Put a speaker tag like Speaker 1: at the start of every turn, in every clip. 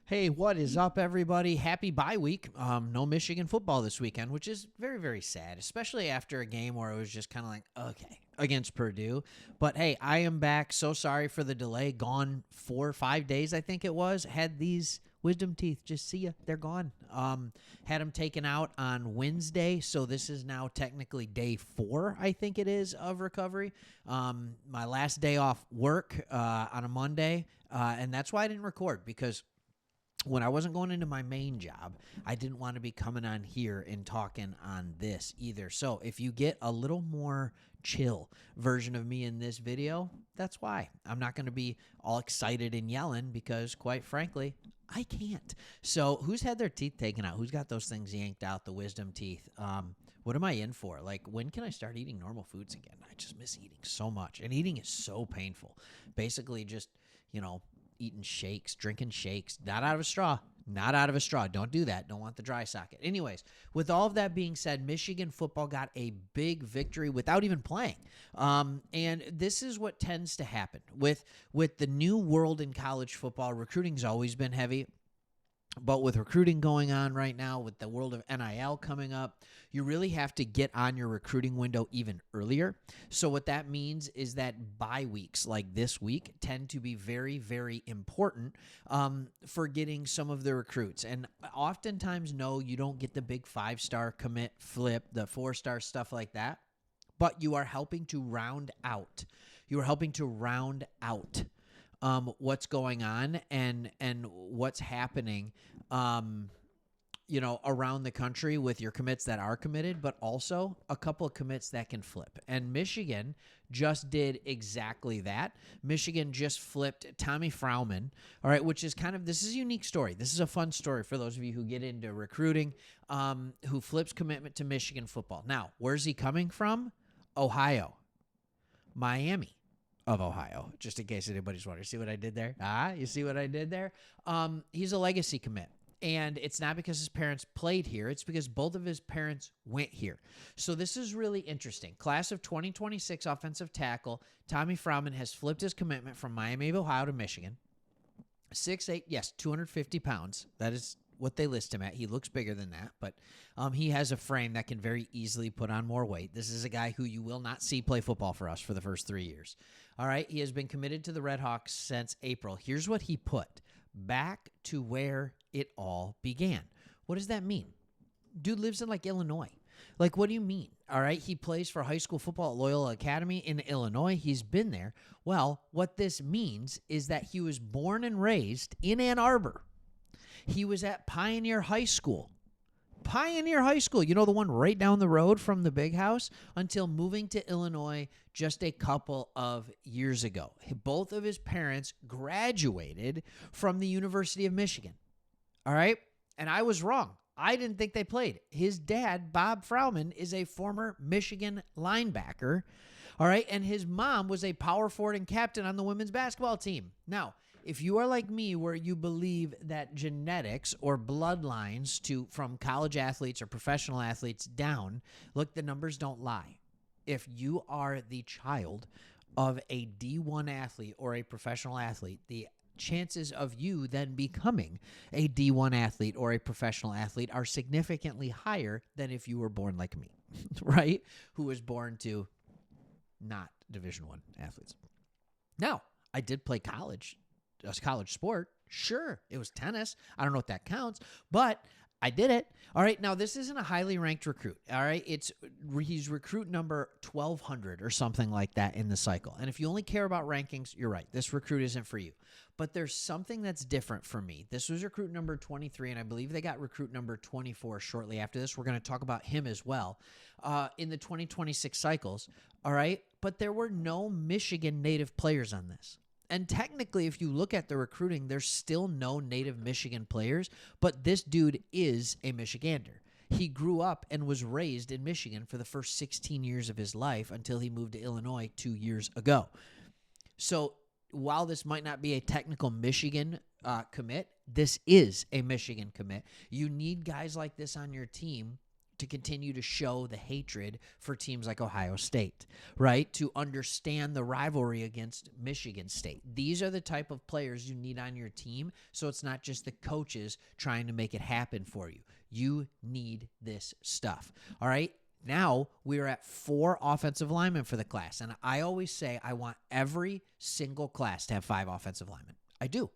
Speaker 1: Hey, what is up, everybody? Happy bye week. No Michigan football this weekend, which is very, very sad, especially after a game where it was just kind of like, okay, against Purdue. But hey, I am back. So sorry for the delay. Gone 4 or 5 days, I think it was. Had these wisdom teeth. Just see ya. They're gone. Had them taken out on Wednesday, so this is now technically day 4, I think it is, of recovery. My last day off work on a Monday, and that's why I didn't record, because when I wasn't going into my main job, I didn't want to be coming on here and talking on this either. So if you get a little more chill version of me in this video, that's why. I'm not going to be all excited and yelling because, quite frankly, I can't. So who's had their teeth taken out? Who's got those things yanked out, the wisdom teeth? What am I in for? Like, when can I start eating normal foods again? I just miss eating so much. And eating is so painful. Basically just, eating shakes, drinking shakes, not out of a straw. Not out of a straw. Don't do that. Don't want the dry socket. Anyways, with all of that being said, Michigan football got a big victory without even playing. And this is what tends to happen. With the new world in college football, recruiting's always been heavy. But with recruiting going on right now, with the world of NIL coming up, you really have to get on your recruiting window even earlier. So what that means is that bye weeks like this week tend to be very, very important for getting some of the recruits. And oftentimes, no, you don't get the big 5-star commit flip, the 4-star stuff like that. But you are helping to round out. You are helping to round out what's going on and what's happening, around the country with your commits that are committed, but also a couple of commits that can flip. And Michigan just did exactly that. Michigan just flipped Tommy Frowman, all right, which is this is a unique story. This is a fun story for those of you who get into recruiting, who flips commitment to Michigan football. Now, where's he coming from? Ohio, Miami of Ohio, just in case anybody's wondering. See what I did there? You see what I did there? He's a legacy commit. And it's not because his parents played here. It's because both of his parents went here. So this is really interesting. Class of 2026 offensive tackle, Tommy Frowman has flipped his commitment from Miami of Ohio to Michigan. 6'8", yes, 250 pounds. That is what they list him at. He looks bigger than that, but he has a frame that can very easily put on more weight. This is a guy who you will not see play football for us for the first 3 years. All right, he has been committed to the Red Hawks since April. Here's what he put: back to where it all began. What does that mean? Dude lives in Illinois. What do you mean? All right, he plays for high school football at Loyola Academy in Illinois. He's been there. Well, what this means is that he was born and raised in Ann Arbor. He was at Pioneer High School. Pioneer High School, the one right down the road from the big house, until moving to Illinois just a couple of years ago. Both of his parents graduated from the University of Michigan. All right? And I was wrong. I didn't think they played. His dad, Bob Frowman, is a former Michigan linebacker. All right? And his mom was a power forward and captain on the women's basketball team. Now, if you are like me, where you believe that genetics or bloodlines from college athletes or professional athletes down, look, the numbers don't lie. If you are the child of a D1 athlete or a professional athlete, the chances of you then becoming a D1 athlete or a professional athlete are significantly higher than if you were born like me, right? Who was born to not Division I athletes. Now, I did play college. A college sport, sure, it was tennis. I don't know if that counts, but I did it. All right, now this isn't a highly ranked recruit. All right, he's recruit number 1,200 or something like that in the cycle. And if you only care about rankings, you're right. This recruit isn't for you. But there's something that's different for me. This was recruit number 23, and I believe they got recruit number 24 shortly after this. We're going to talk about him as well in the 2026 cycles. All right, but there were no Michigan native players on this. And technically, if you look at the recruiting, there's still no native Michigan players, but this dude is a Michigander. He grew up and was raised in Michigan for the first 16 years of his life until he moved to Illinois 2 years ago. So while this might not be a technical Michigan commit, this is a Michigan commit. You need guys like this on your team to continue to show the hatred for teams like Ohio State, right? To understand the rivalry against Michigan State. These are the type of players you need on your team, so it's not just the coaches trying to make it happen for you. You need this stuff, all right? Now we're at 4 offensive linemen for the class, and I always say I want every single class to have 5 offensive linemen. I do.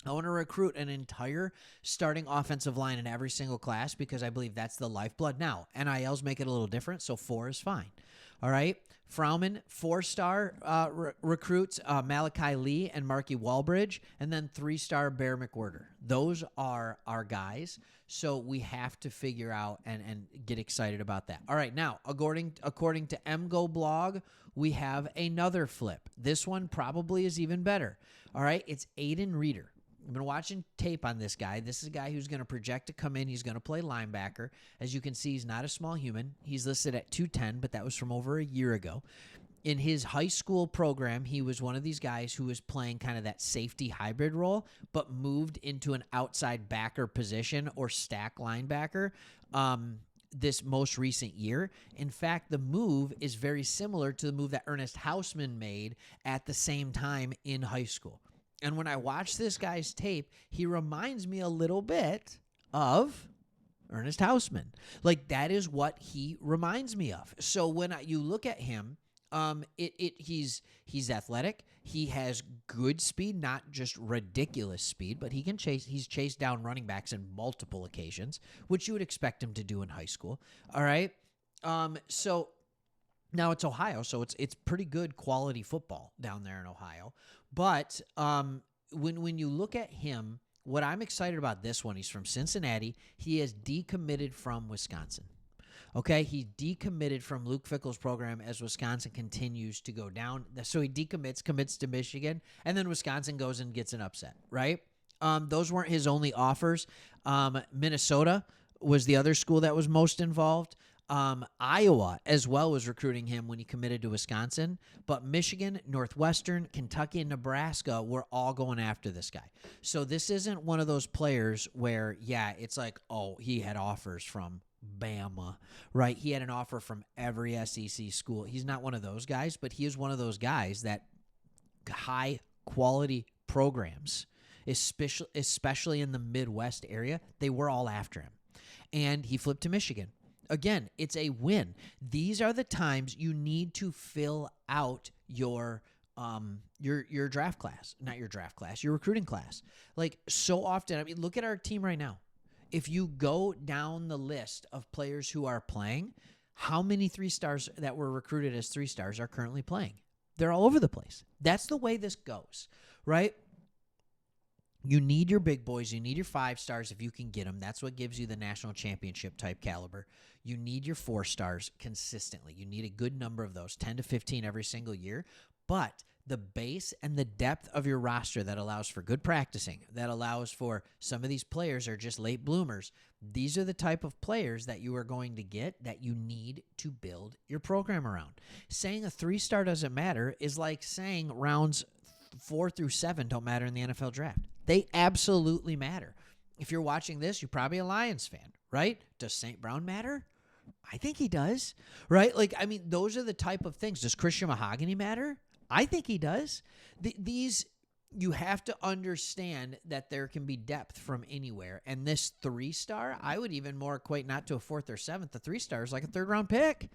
Speaker 1: I want to recruit an entire starting offensive line in every single class because I believe that's the lifeblood. Now, NILs make it a little different, so 4 is fine. All right? Frowman, 4-star recruits Malachi Lee and Marky Walbridge, and then 3-star Bear McWhirter. Those are our guys, so we have to figure out and get excited about that. All right, now, according to MGO blog, we have another flip. This one probably is even better. All right, it's Aden Reeder. I've been watching tape on this guy. This is a guy who's going to project to come in. He's going to play linebacker. As you can see, he's not a small human. He's listed at 210, but that was from over a year ago. In his high school program, he was one of these guys who was playing kind of that safety hybrid role, but moved into an outside backer position or stack linebacker this most recent year. In fact, the move is very similar to the move that Ernest Hausman made at the same time in high school. And when I watch this guy's tape, he reminds me a little bit of Ernest Hausman. Like, that is what he reminds me of. So when you look at him, he's athletic. He has good speed, not just ridiculous speed, but he can chase. He's chased down running backs in multiple occasions, which you would expect him to do in high school. All right. So now it's Ohio, so it's pretty good quality football down there in Ohio. But when you look at him, what I'm excited about this one, he's from Cincinnati. He is decommitted from Wisconsin. Okay, he decommitted from Luke Fickell's program as Wisconsin continues to go down. So he commits to Michigan, and then Wisconsin goes and gets an upset, right? Those weren't his only offers. Minnesota was the other school that was most involved. Iowa as well was recruiting him when he committed to Wisconsin, but Michigan, Northwestern, Kentucky, and Nebraska were all going after this guy. So this isn't one of those players where, yeah, it's like, oh, he had offers from Bama, right? He had an offer from every SEC school. He's not one of those guys, but he is one of those guys that high quality programs, especially in the Midwest area, they were all after him. And he flipped to Michigan. Again, it's a win. These are the times you need to fill out your draft class, not your draft class, your recruiting class. Like, so often, I mean, look at our team right now. If you go down the list of players who are playing, how many 3-stars that were recruited as 3-stars are currently playing? They're all over the place. That's the way this goes, right? You need your big boys. You need your 5-stars if you can get them. That's what gives you the national championship type caliber. You need your 4-stars consistently. You need a good number of those, 10 to 15 every single year. But the base and the depth of your roster that allows for good practicing, that allows for some of these players are just late bloomers. These are the type of players that you are going to get that you need to build your program around. Saying a 3-star doesn't matter is like saying rounds 4 through 7 don't matter in the NFL draft. They absolutely matter. If you're watching this, you're probably a Lions fan, right? Does St. Brown matter? I think he does, right? Like, I mean, those are the type of things. Does Christian Mahogany matter? I think he does. These, you have to understand that there can be depth from anywhere. And this 3-star, I would even more equate not to a 4th or 7th. The 3-star is like a 3rd-round pick.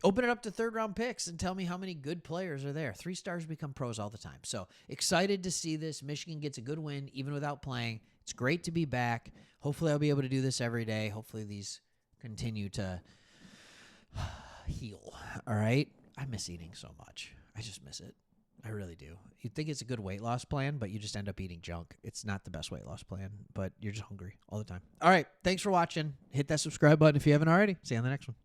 Speaker 1: Open it up to 3rd-round picks and tell me how many good players are there. 3-stars become pros all the time. So excited to see this. Michigan gets a good win even without playing. It's great to be back. Hopefully I'll be able to do this every day. Hopefully these continue to heal. All right? I miss eating so much. I just miss it. I really do. You'd think it's a good weight loss plan, but you just end up eating junk. It's not the best weight loss plan, but you're just hungry all the time. All right. Thanks for watching. Hit that subscribe button if you haven't already. See you on the next one.